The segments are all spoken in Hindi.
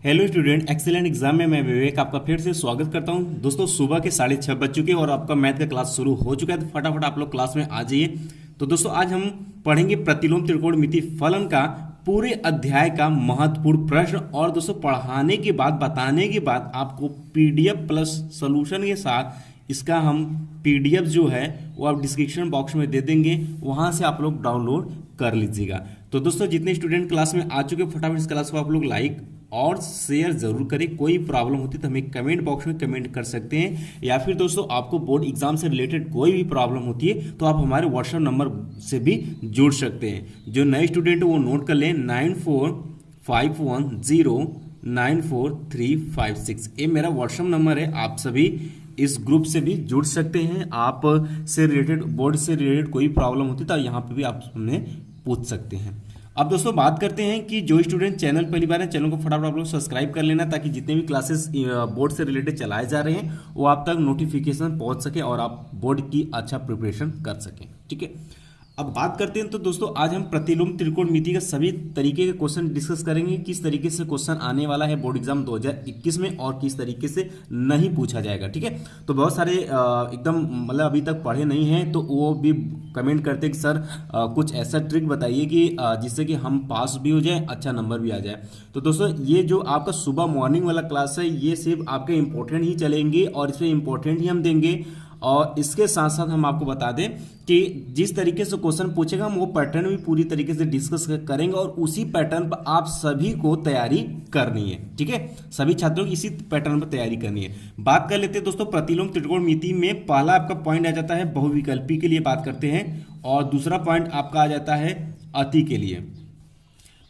हेलो स्टूडेंट, एक्सीलेंट एग्जाम में मैं विवेक आपका फिर से स्वागत करता हूं। दोस्तों सुबह के 6:30 बज चुके हैं और आपका मैथ का क्लास शुरू हो चुका है, तो फटाफट आप लोग क्लास में आ जाइए। तो दोस्तों आज हम पढ़ेंगे प्रतिलोम त्रिकोणमिति फलन का पूरे अध्याय का महत्वपूर्ण प्रश्न। और दोस्तों पढ़ाने के बाद बताने के बाद आपको पीडीएफ प्लस सोल्यूशन के साथ इसका हम पीडीएफ जो है वो आप डिस्क्रिप्शन बॉक्स में दे देंगे, वहां से आप लोग डाउनलोड कर लीजिएगा। तो दोस्तों जितने स्टूडेंट क्लास में आ चुके हैं फटाफट इस क्लास को आप लोग लाइक और शेयर जरूर करें। कोई प्रॉब्लम होती तो हमें कमेंट बॉक्स में कमेंट कर सकते हैं, या फिर दोस्तों आपको बोर्ड एग्जाम से रिलेटेड कोई भी प्रॉब्लम होती है तो आप हमारे व्हाट्सएप नंबर से भी जुड़ सकते हैं। जो नए स्टूडेंट वो नोट कर लें 9451094356, ये मेरा व्हाट्सएप नंबर है। आप सभी इस ग्रुप से भी जुड़ सकते हैं। आप से रिलेटेड बोर्ड से रिलेटेड कोई प्रॉब्लम होती तो यहाँ पे भी आप हमें पूछ सकते हैं। अब दोस्तों बात करते हैं कि जो स्टूडेंट चैनल पहली बार है, चैनल को फटाफट आप लोग सब्सक्राइब कर लेना, ताकि जितने भी क्लासेस बोर्ड से रिलेटेड चलाए जा रहे हैं वो आप तक नोटिफिकेशन पहुंच सके और आप बोर्ड की अच्छा प्रिपरेशन कर सकें। ठीक है, अब बात करते हैं। तो दोस्तों आज हम प्रतिलोम त्रिकोणमिति का सभी तरीके के क्वेश्चन डिस्कस करेंगे, किस तरीके से क्वेश्चन आने वाला है बोर्ड एग्जाम 2021 में और किस तरीके से नहीं पूछा जाएगा। ठीक है, तो बहुत सारे एकदम मतलब अभी तक पढ़े नहीं हैं तो वो भी कमेंट करते हैं कि सर कुछ ऐसा ट्रिक बताइए कि जिससे कि हम पास भी हो जाए, अच्छा नंबर भी आ जाए। तो दोस्तों ये जो आपका सुबह मॉर्निंग वाला क्लास है ये सिर्फ आपके इंपॉर्टेंट ही चलेंगे और इसमें इंपॉर्टेंट ही हम देंगे। और इसके साथ साथ हम आपको बता दें कि जिस तरीके से क्वेश्चन पूछेगा हम वो पैटर्न भी पूरी तरीके से डिस्कस करेंगे और उसी पैटर्न पर आप सभी को तैयारी करनी है। ठीक है, सभी छात्रों की इसी पैटर्न पर तैयारी करनी है। बात कर लेते हैं दोस्तों प्रतिलोम त्रिकोणमिति में पहला आपका पॉइंट आ जाता है बहुविकल्पी के लिए बात करते हैं, और दूसरा पॉइंट आपका आ जाता है अति के लिए।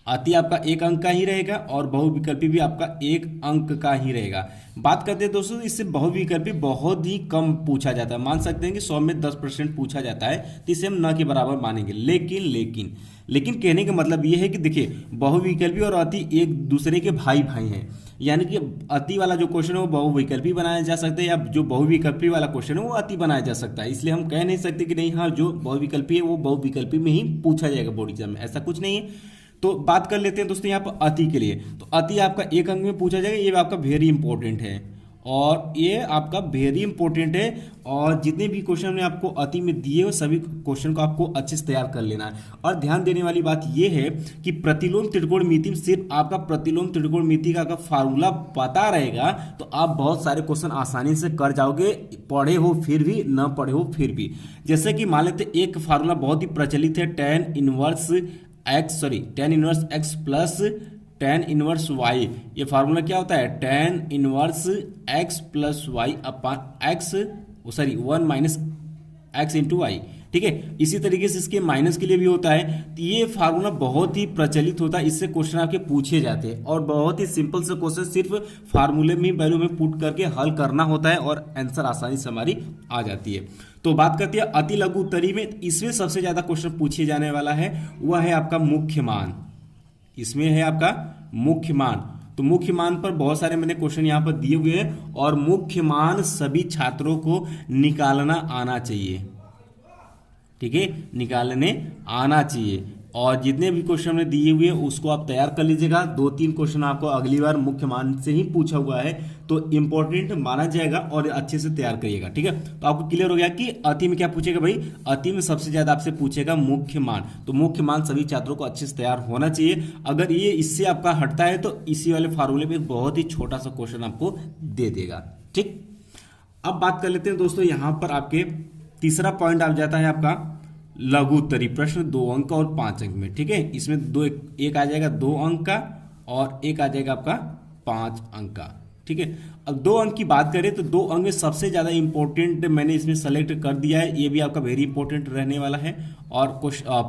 अति आपका 1 अंक का ही रहेगा और बहुविकल्पी भी आपका 1 अंक का ही रहेगा। बात करते हैं दोस्तों इससे बहुविकल्पी बहुत ही कम पूछा जाता है, मान सकते हैं कि 100 में 10% पूछा जाता है, तो इसे हम न के बराबर मानेंगे। लेकिन कहने का मतलब ये है कि देखिए बहुविकल्पी और अति एक दूसरे के भाई भाई हैं, यानी कि अति वाला जो क्वेश्चन है वो बहुविकल्पी बनाया जा सकता है, या जो बहुविकल्पी वाला क्वेश्चन है वो अति बनाया जा सकता है। इसलिए हम कह नहीं सकते कि नहीं हाँ जो बहुविकल्पी है वो बहुविकल्पी में ही पूछा जाएगा बोर्ड एग्जाम में, ऐसा कुछ नहीं है। तो बात कर लेते हैं दोस्तों यहाँ पर अति के लिए। तो अति आपका 1 अंक में पूछा जाएगा, ये आपका वेरी इंपॉर्टेंट है और ये आपका वेरी इंपॉर्टेंट है। और जितने भी क्वेश्चन ने आपको अति में दिए हो सभी क्वेश्चन को आपको अच्छे से तैयार कर लेना है। और ध्यान देने वाली बात ये है कि प्रतिलोम त्रिकोणमिति में सिर्फ आपका प्रतिलोम त्रिकोणमिति का अगर फार्मूला पता रहेगा तो आप बहुत सारे क्वेश्चन आसानी से कर जाओगे, पढ़े हो फिर भी, न पढ़े हो फिर भी। जैसे कि मान लेते एक फार्मूला बहुत ही प्रचलित है tan inverse x plus tan inverse y। ये फार्मूला क्या होता है? tan inverse x plus Y upon x 1 minus x into Y. ठीक है, इसी तरीके से इसके माइनस के लिए भी होता है। तो ये फार्मूला बहुत ही प्रचलित होता है, इससे क्वेश्चन आपके पूछे जाते हैं और बहुत ही सिंपल से क्वेश्चन सिर्फ फार्मूले में वैल्यू में पुट करके हल करना होता है और आंसर आसानी से हमारी आ जाती है। तो बात करते हैं अति लघु उत्तरी में, इसमें सबसे ज्यादा क्वेश्चन पूछे जाने वाला है वह है आपका मुख्य मान। इसमें है आपका मुख्य मान। तो मुख्य मान पर बहुत सारे मैंने क्वेश्चन यहाँ पर दिए हुए हैं और मुख्य मान सभी छात्रों को निकालना आना चाहिए। ठीक है, निकालने आना चाहिए और जितने भी क्वेश्चन हमने दिए हुए हैं उसको आप तैयार कर लीजिएगा। 2-3 क्वेश्चन आपको अगली बार मुख्य मान से ही पूछा हुआ है तो इंपॉर्टेंट माना जाएगा और अच्छे से तैयार करिएगा। ठीक है, तो आपको क्लियर हो गया कि अति में क्या पूछेगा भाई? अति में सबसे ज्यादा आपसे पूछेगा मुख्य मान। तो मुख्य मान सभी छात्रों को अच्छे से तैयार होना चाहिए। अगर ये इससे आपका हटता है तो इसी वाले फार्मूले में एक बहुत ही छोटा सा क्वेश्चन आपको दे देगा। ठीक, अब बात कर लेते हैं दोस्तों यहाँ पर आपके तीसरा पॉइंट आ जाता है आपका लघु उत्तरी प्रश्न 2 अंक और 5 अंक में। ठीक है, इसमें एक आ जाएगा 2 अंक का और एक आ जाएगा आपका 5 अंक का। ठीक है, अब 2 अंक की बात करें तो 2 अंक में सबसे ज्यादा इंपॉर्टेंट मैंने इसमें सेलेक्ट कर दिया है, ये भी आपका वेरी इंपॉर्टेंट रहने वाला है और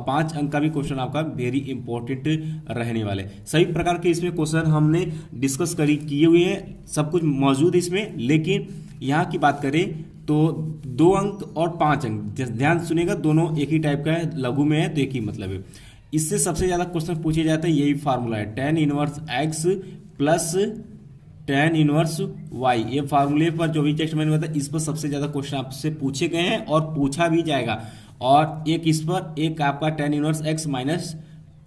5 अंक का भी क्वेश्चन आपका वेरी इंपॉर्टेंट रहने वाले। सभी प्रकार के इसमें क्वेश्चन हमने डिस्कस किए हुए हैं, सब कुछ मौजूद है इसमें। लेकिन यहाँ की बात करें तो 2 अंक और 5 अंक ध्यान सुनिएगा, दोनों एक ही टाइप का है, लघु में है तो एक ही मतलब है। इससे सबसे ज्यादा क्वेश्चन पूछे जाते हैं, यही फार्मूला है tan inverse x plus tan inverse y। ये फार्मूले पर जो भी टेक्स्ट मैंने बताया इस पर सबसे ज्यादा क्वेश्चन आपसे पूछे गए हैं और पूछा भी जाएगा। और एक इस पर, एक आपका tan inverse x minus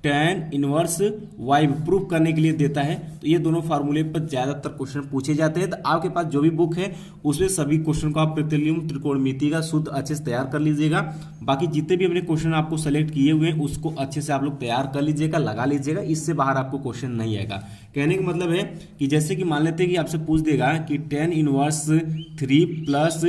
tan inverse y proof करने के लिए देता है। तो ये दोनों फार्मूले पर ज़्यादातर क्वेश्चन पूछे जाते हैं। तो आपके पास जो भी बुक है उसमें सभी क्वेश्चन को आप प्रतिलोम त्रिकोणमिति का शुद्ध अच्छे से तैयार कर लीजिएगा। बाकी जितने भी हमने क्वेश्चन आपको सेलेक्ट किए हुए हैं उसको अच्छे से आप लोग तैयार कर लीजिएगा, लगा लीजिएगा, इससे बाहर आपको क्वेश्चन नहीं आएगा। कहने का मतलब है कि जैसे कि मान लेते हैं कि आपसे पूछ देगा कि tan inverse 3 plus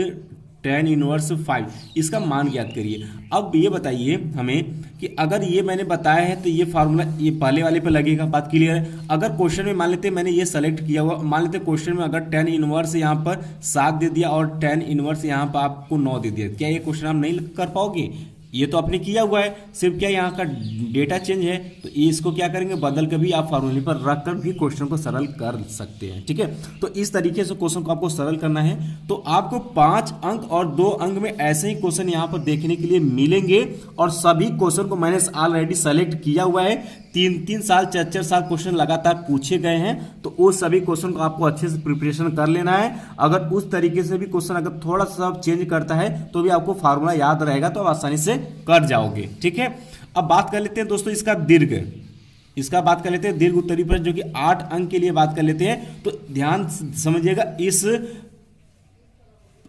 tan inverse 5 इसका मान ज्ञात करिए। अब ये बताइए हमें कि अगर ये मैंने बताया है तो ये फार्मूला ये पहले वाले पे लगेगा, बात क्लियर है। अगर क्वेश्चन में मान लेते हैं मैंने ये सेलेक्ट किया हुआ, मान लेते हैं क्वेश्चन में अगर tan इनवर्स यहाँ पर 7 दे दिया और tan इनवर्स यहाँ पर आपको 9 दे दिया, क्या ये क्वेश्चन आप नहीं कर पाओगे? ये तो आपने किया हुआ है, सिर्फ क्या यहाँ का डेटा चेंज है, तो इसको क्या करेंगे बदल कर भी आप फार्मूले पर रख कर भी क्वेश्चन को सरल कर सकते हैं। ठीक है, तो इस तरीके से क्वेश्चन को आपको सरल करना है। तो आपको 5 अंक और 2 अंक में ऐसे ही क्वेश्चन यहाँ पर देखने के लिए मिलेंगे और सभी क्वेश्चन को मैंने ऑलरेडी सेलेक्ट किया हुआ है। 3-3 साल 4-4 साल क्वेश्चन लगातार पूछे गए हैं, तो उस सभी क्वेश्चन को आपको अच्छे से प्रिपरेशन कर लेना है। अगर उस तरीके से भी क्वेश्चन अगर थोड़ा सा चेंज करता है तो भी आपको फार्मूला याद रहेगा, तो आप आसानी से कर जाओगे। ठीक है, अब बात कर लेते हैं दोस्तों इसका दीर्घ, इसका बात कर लेते हैं दीर्घ उत्तरीय प्रश्न जो कि 8 अंक के लिए बात कर लेते हैं। तो ध्यान समझिएगा, इस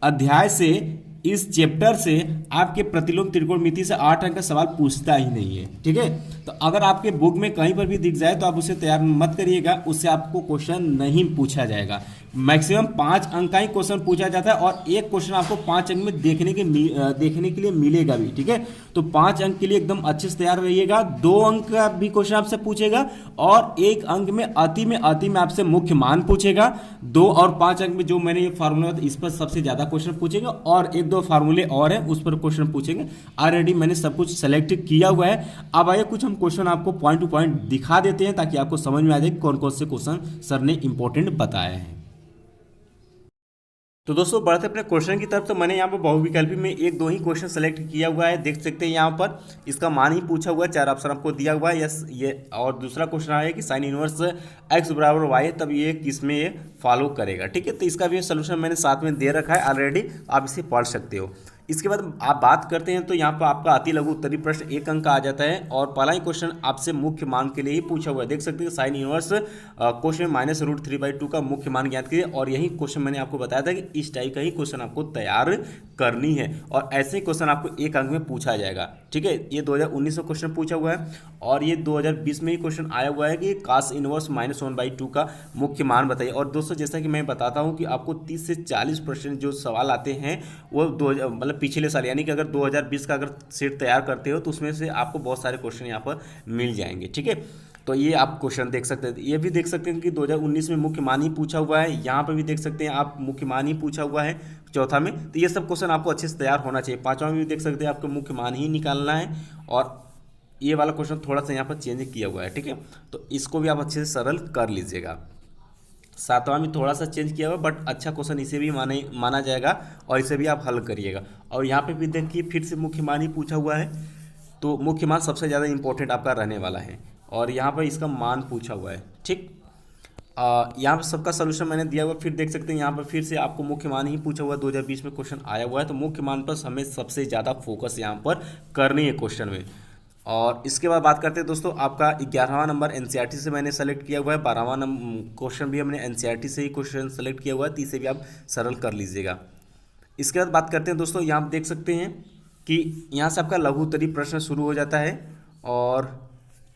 अध्याय से, इस चैप्टर से आपके प्रतिलोम त्रिकोणमिति से 8 अंक का सवाल पूछता ही नहीं है। ठीक है, तो अगर आपके बुक में कहीं पर भी दिख जाए तो आप उसे तैयार मत करिएगा, उससे आपको क्वेश्चन नहीं पूछा जाएगा। मैक्सिमम 5 अंक का ही क्वेश्चन पूछा जाता है और एक क्वेश्चन आपको 5 अंक में देखने के लिए मिलेगा भी। ठीक है, तो 5 अंक के लिए एकदम अच्छे से तैयार रहिएगा। 2 अंक का भी क्वेश्चन आपसे पूछेगा और 1 अंक में अति में आपसे मुख्य मान पूछेगा। 2 और 5 अंक में जो मैंने ये फार्मूला इस पर सबसे ज्यादा क्वेश्चन पूछेगा और 1-2 फार्मूले और हैं उस पर क्वेश्चन पूछेंगे। ऑलरेडी मैंने सब कुछ सेलेक्ट किया हुआ है। अब आइए कुछ हम क्वेश्चन आपको पॉइंट टू पॉइंट दिखा देते हैं ताकि आपको समझ में आ जाए कौन कौन से क्वेश्चन सर ने इंपॉर्टेंट बताए हैं। तो दोस्तों बढ़ते अपने क्वेश्चन की तरफ। तो मैंने यहाँ पर बहुविकल्पी में 1-2 ही क्वेश्चन सेलेक्ट किया हुआ है, देख सकते हैं यहाँ पर इसका मान ही पूछा हुआ है, 4 ऑप्शन आपको दिया हुआ है यस ये। और दूसरा क्वेश्चन है कि साइन इनवर्स x बराबर y है, तब ये किस में ये फॉलो करेगा। ठीक है, तो इसका भी सोल्यूशन मैंने साथ में दे रखा है ऑलरेडी, आप इसे पढ़ सकते हो। इसके बाद आप बात करते हैं तो यहाँ पर आपका अति लघु उत्तरीय प्रश्न 1 अंक का आ जाता है और पहला ही क्वेश्चन आपसे मुख्य मान के लिए ही पूछा हुआ है। देख सकते हैं साइन इनवर्स क्वेश्चन -√3/2 का मुख्य मान ज्ञात कीजिए। और यही क्वेश्चन मैंने आपको बताया था कि इस टाइप का ही क्वेश्चन आपको तैयार करनी है और ऐसे ही क्वेश्चन आपको 1 अंक में पूछा जाएगा। ठीक है, ये 2019 में क्वेश्चन पूछा हुआ है और ये 2020 में ही क्वेश्चन आया हुआ है कि cos इनवर्स -1/2 का मुख्य मान बताइए। और दोस्तों जैसा कि मैं बताता हूँ कि आपको 30 से 40% जो सवाल आते हैं वो मतलब पिछले साल, यानी कि अगर 2020 का अगर सेट तैयार करते हो तो उसमें से आपको बहुत सारे क्वेश्चन यहाँ पर मिल जाएंगे। ठीक है, तो ये आप क्वेश्चन देख सकते हैं। ये भी देख सकते हैं कि 2019 में मुख्य मान ही पूछा हुआ है, यहाँ पर भी देख सकते हैं आप मुख्य मान ही पूछा हुआ है चौथा में। तो ये सब क्वेश्चन आपको अच्छे से तैयार होना चाहिए। 5वां में भी देख सकते हैं आपको मुख्य मान ही निकालना है और ये वाला क्वेश्चन थोड़ा सा यहाँ पर चेंज किया हुआ है। ठीक है, तो इसको भी आप अच्छे से सरल कर लीजिएगा। 7वां में थोड़ा सा चेंज किया हुआ बट अच्छा क्वेश्चन इसे भी माना जाएगा और इसे भी आप हल करिएगा। और यहाँ पे भी देखिए फिर से मुख्य मान ही पूछा हुआ है, तो मुख्य मान सबसे ज़्यादा इंपॉर्टेंट आपका रहने वाला है और यहाँ पर इसका मान पूछा हुआ है। ठीक, यहाँ पर सबका सोल्यूशन मैंने दिया हुआ। फिर देख सकते हैं यहाँ पर फिर से आपको मुख्य मान ही पूछा हुआ है, 2020 में क्वेश्चन आया हुआ है, तो मुख्य मान पर हमें सबसे ज़्यादा फोकस यहाँ पर करनी है क्वेश्चन में। और इसके बाद बात करते हैं दोस्तों आपका 11वां नंबर एनसीईआरटी से मैंने सेलेक्ट किया हुआ है। 12वां क्वेश्चन भी हमने एनसीईआरटी से ही क्वेश्चन सेलेक्ट किया हुआ है, तो इसे भी आप सरल कर लीजिएगा। इसके बाद बात करते हैं दोस्तों, यहाँ आप देख सकते हैं कि यहाँ से आपका लघु उत्तरीय प्रश्न शुरू हो जाता है और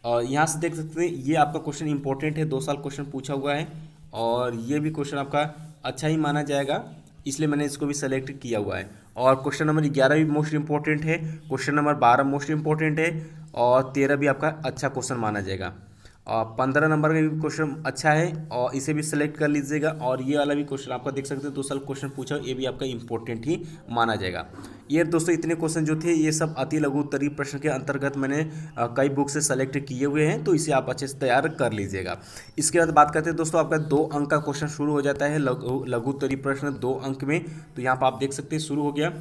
यहाँ से देख सकते हैं ये आपका क्वेश्चन इंपॉर्टेंट है, 2 साल क्वेश्चन पूछा हुआ है और ये भी क्वेश्चन आपका अच्छा ही माना जाएगा, इसलिए मैंने इसको भी सेलेक्ट किया हुआ है। और क्वेश्चन नंबर 11 भी मोस्ट इंपॉर्टेंट है, क्वेश्चन नंबर 12 मोस्ट इंपॉर्टेंट है और 13 भी आपका अच्छा क्वेश्चन माना जाएगा। और 15 नंबर का भी क्वेश्चन अच्छा है और इसे भी सिलेक्ट कर लीजिएगा। और ये वाला भी क्वेश्चन आपका देख सकते हैं 2 साल क्वेश्चन पूछा, ये भी आपका इंपॉर्टेंट ही माना जाएगा। ये दोस्तों इतने क्वेश्चन जो थे ये सब अति लघु उत्तरीय प्रश्न के अंतर्गत मैंने कई बुक से सेलेक्ट किए हुए हैं, तो इसे आप अच्छे से तैयार कर लीजिएगा। इसके बाद बात करते हैं दोस्तों आपका 2 अंक का क्वेश्चन शुरू हो जाता है लघु उत्तरीय प्रश्न 2 अंक में, तो यहाँ पर आप देख सकते हैं शुरू हो गया।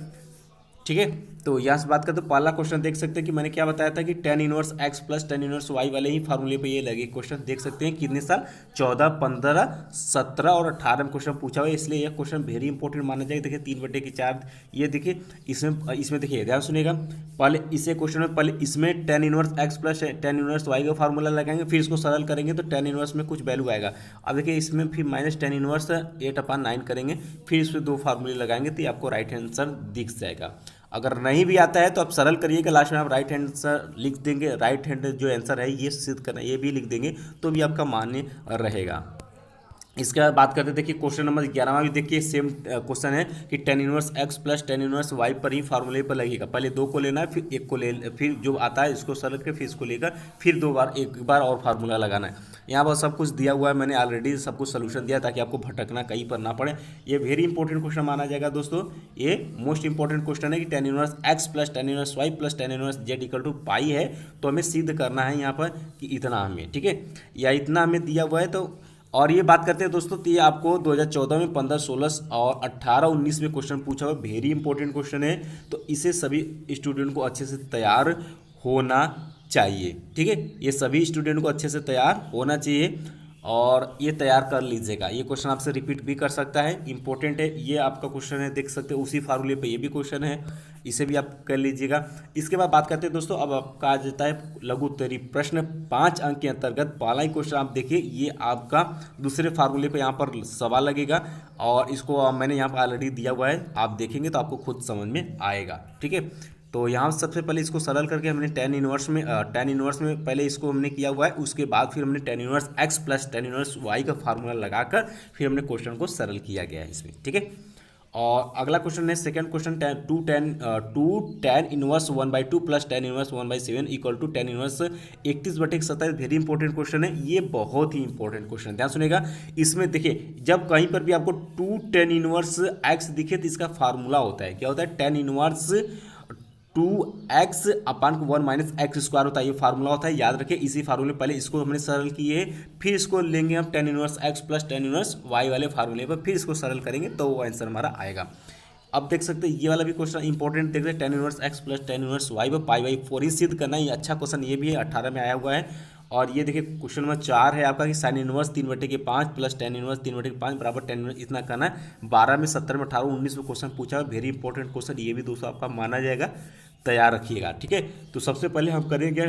ठीक है, तो यहाँ से बात करते तो पहला क्वेश्चन देख सकते हैं कि मैंने क्या बताया था कि tan inverse x plus tan inverse y वाले ही फार्मूले पे ये लगे क्वेश्चन देख सकते हैं कितने साल 14, 15, 17 और 18 में क्वेश्चन पूछा हुआ है, इसलिए यह क्वेश्चन वेरी इंपॉर्टेंट माना जाएगा। देखिए 3/4 ये देखिए इसमें देखिए ध्यान सुनिएगा, पहले इसे क्वेश्चन में पहले इसमें tan inverse x plus tan inverse y का फार्मूला लगाएंगे, फिर इसको सरल करेंगे तो tan इनवर्स में कुछ वैल्यू आएगा। अब देखिए इसमें फिर माइनस tan इनवर्स 8/9 करेंगे, फिर इसमें 2 फार्मूले लगाएंगे तो ये आपको राइट आंसर दिख जाएगा। अगर नहीं भी आता है तो आप सरल करिएगा, लास्ट में आप राइट हैंड आंसर लिख देंगे, राइट हैंड जो आंसर है ये सिद्ध करना ये भी लिख देंगे तो भी आपका मान्य रहेगा। इसके बाद बात करते देखिए क्वेश्चन नंबर 11वां भी देखिए सेम क्वेश्चन है कि tan inverse x plus tan inverse y पर ही फार्मूले पर लगेगा। पहले 2 को लेना है, फिर 1 को ले, फिर जो आता है इसको सरल कर, फिर इसको लेकर फिर 2 बार एक बार और फार्मूला लगाना है। यहाँ पर सब कुछ दिया हुआ है, मैंने ऑलरेडी सब कुछ सोल्यूशन दिया ताकि आपको भटकना कहीं पर ना पड़े। ये वेरी इंपॉर्टेंट क्वेश्चन माना जाएगा दोस्तों, ये मोस्ट इंपॉर्टेंट क्वेश्चन है कि tan inverse x plus tan inverse y plus tan inverse z equal to pi है, तो हमें सिद्ध करना है यहाँ पर कि इतना हमें, ठीक है, या इतना हमें दिया हुआ है। तो और ये बात करते हैं दोस्तों, तो ये आपको 2014 में 15, 16 और 18, 19 में क्वेश्चन पूछा हुआ, वेरी इंपॉर्टेंट क्वेश्चन है, तो इसे सभी स्टूडेंट को अच्छे से तैयार होना चाहिए, ठीक है, ये सभी स्टूडेंट को अच्छे से तैयार होना चाहिए और ये तैयार कर लीजिएगा। ये क्वेश्चन आपसे रिपीट भी कर सकता है, इंपॉर्टेंट है, ये आपका क्वेश्चन है, देख सकते हैं उसी फार्मूले पे ये भी क्वेश्चन है, इसे भी आप कर लीजिएगा। इसके बाद बात करते हैं दोस्तों, अब आपका आ जाता है लघु उत्तरी प्रश्न 5 अंक के अंतर्गत पहला ही क्वेश्चन आप देखिए, ये आपका दूसरे फार्मूले पे यहाँ पर सवाल लगेगा और इसको मैंने यहाँ पर ऑलरेडी दिया हुआ है, आप देखेंगे तो आपको खुद समझ में आएगा, ठीक है। तो यहाँ सबसे पहले इसको सरल करके हमने tan इनवर्स में पहले इसको हमने किया हुआ है, उसके बाद फिर हमने tan inverse x plus tan inverse y का फार्मूला लगाकर फिर हमने क्वेश्चन को सरल किया गया है इसमें, ठीक है। और अगला क्वेश्चन है second question, two tan inverse 1/2 plus tan inverse 1/7 equal to tan inverse 31/27, very important question है, ये बहुत ही इंपॉर्टेंट क्वेश्चन है, ध्यान सुनेगा। इसमें देखिए जब कहीं पर भी आपको 2 tan इनवर्स x दिखे तो इसका फार्मूला होता है, क्या होता है, tan इनवर्स 2x अपान 1 माइनस एक्स स्क्वायर होता है, ये फार्मूला होता है, याद रखिए। इसी फार्मूले पहले इसको हमने सरल किए, फिर इसको लेंगे हम tan inverse x plus tan inverse y वाले फार्मूले पर, फिर इसको सरल करेंगे तो वो आंसर हमारा आएगा। अब देख सकते हैं ये वाला भी क्वेश्चन इंपॉर्टेंट देख रहे हैं, tan inverse x plus tan inverse y पर π/4 ही सिद्ध करना है, ये अच्छा क्वेश्चन ये भी है, 18 में आया हुआ है। और ये देखिए क्वेश्चन नंबर 4 है आपका कि sine inverse 3/5 plus tan inverse 3/5 बराबर tan इनवर्स इतना करना है। 12 में, 17 में, 18, 19 में क्वेश्चन पूछा है, वेरी इंपॉर्टेंट क्वेश्चन, ये भी दोस्तों आपका माना जाएगा, तैयार रखिएगा, ठीक है। तो सबसे पहले हम करेंगे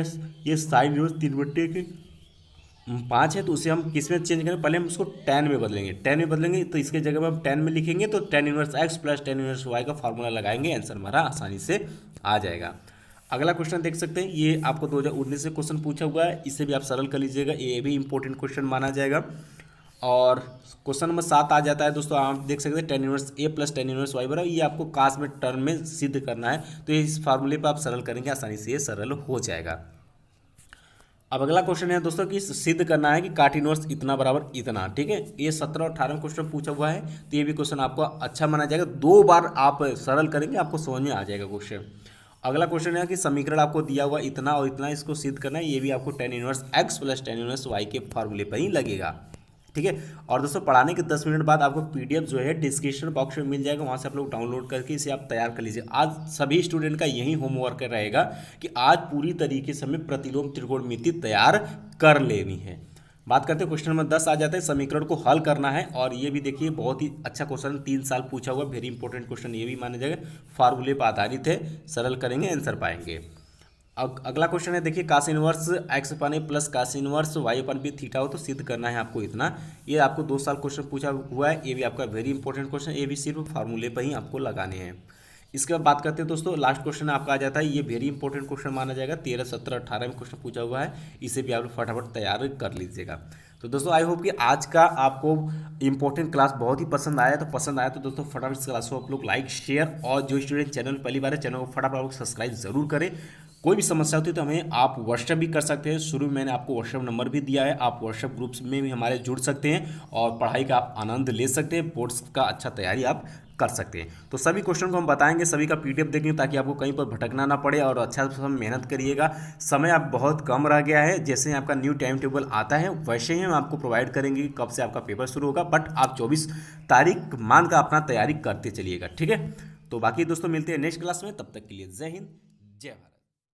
ये साइन इनवर्स 3/5 है, तो उसे हम किस में चेंज करें, पहले हम उसको tan में बदलेंगे, तो इसके जगह में हम tan में लिखेंगे तो tan inverse x plus tan inverse y का फार्मूला लगाएंगे, आंसर हमारा आसानी से आ जाएगा। अगला क्वेश्चन देख सकते हैं, ये आपको 2019 से क्वेश्चन पूछा हुआ है, इसे भी आप सरल कर लीजिएगा, ये भी इंपॉर्टेंट क्वेश्चन माना जाएगा। और क्वेश्चन नंबर 7 आ जाता है दोस्तों, आप देख सकते हैं tan inverse a plus tan inverse y बराबर, ये आपको कास्ट में टर्म में सिद्ध करना है, तो इस फार्मूले पर आप सरल करेंगे, आसानी से ये सरल हो जाएगा। अब अगला क्वेश्चन है दोस्तों कि सिद्ध करना है कि काट इनवर्स इतना बराबर इतना, ठीक है, ये 17 और 18 में क्वेश्चन पूछा हुआ है, तो ये भी क्वेश्चन आपको अच्छा माना जाएगा, 2 बार आप सरल करेंगे आपको समझ में आ जाएगा क्वेश्चन। अगला क्वेश्चन है कि समीकरण आपको दिया हुआ इतना और इतना, इसको सिद्ध करना है, ये भी आपको tan inverse x plus tan inverse y के फार्मूले पर ही लगेगा, ठीक है। और दोस्तों पढ़ाने के 10 मिनट बाद आपको PDF जो है डिस्क्रिप्शन बॉक्स में मिल जाएगा, वहाँ से आप लोग डाउनलोड करके इसे आप तैयार कर लीजिए। आज सभी स्टूडेंट का यही होमवर्क रहेगा कि आज पूरी तरीके से हमें प्रतिलोम त्रिकोणमिति तैयार कर लेनी है। बात करते हैं क्वेश्चन नंबर 10 आ जाता है, समीकरण को हल करना है, और ये भी देखिए बहुत ही अच्छा क्वेश्चन, 3 साल पूछा हुआ, वेरी इंपॉर्टेंट क्वेश्चन, ये भी माना जाएगा, फार्मूले पर आधारित है, सरल करेंगे आंसर पाएंगे। अगला क्वेश्चन है देखिए, कास इनवर्स x अपन ए प्लस कास इनवर्स y अपन बी थीटा हो तो सिद्ध करना है आपको इतना, ये आपको 2 साल क्वेश्चन पूछा हुआ है, ये भी आपका वेरी इंपॉर्टेंट क्वेश्चन, ये भी सिर्फ फार्मूले पर ही आपको लगाने हैं। इसके बाद बात करते हैं दोस्तों, लास्ट क्वेश्चन आपका आ जाता है, ये वेरी इंपॉर्टेंट क्वेश्चन माना जाएगा, 13, 17, 18 में क्वेश्चन पूछा हुआ है, इसे भी आप फटाफट तैयार कर लीजिएगा। तो दोस्तों आई होप कि आज का आपको इंपॉर्टेंट क्लास बहुत ही पसंद आया, तो दोस्तों फटाफट इस क्लास को आप लोग लाइक, शेयर, और जो स्टूडेंट चैनल पहली बार है चैनल को फटाफट सब्सक्राइब जरूर करें। कोई भी समस्या होती है तो हमें आप व्हाट्सएप भी कर सकते हैं, शुरू में मैंने आपको व्हाट्सएप नंबर भी दिया है, आप व्हाट्सएप ग्रुप्स में भी हमारे जुड़ सकते हैं और पढ़ाई का आप आनंद ले सकते हैं, बोर्ड्स का अच्छा तैयारी आप कर सकते हैं। तो सभी क्वेश्चन को हम बताएंगे, सभी का PDF देखेंगे ताकि आपको कहीं पर भटकना ना पड़े, और अच्छा से मेहनत करिएगा। समय आप बहुत कम रह गया है, जैसे ही आपका न्यू टाइम टेबल आता है वैसे ही हम आपको प्रोवाइड करेंगे कब से आपका पेपर शुरू होगा, बट आप 24 तारीख मान कर अपना तैयारी करते चलिएगा, ठीक है। तो बाकी दोस्तों मिलते हैं नेक्स्ट क्लास में, तब तक के लिए जय हिंद जय भारत।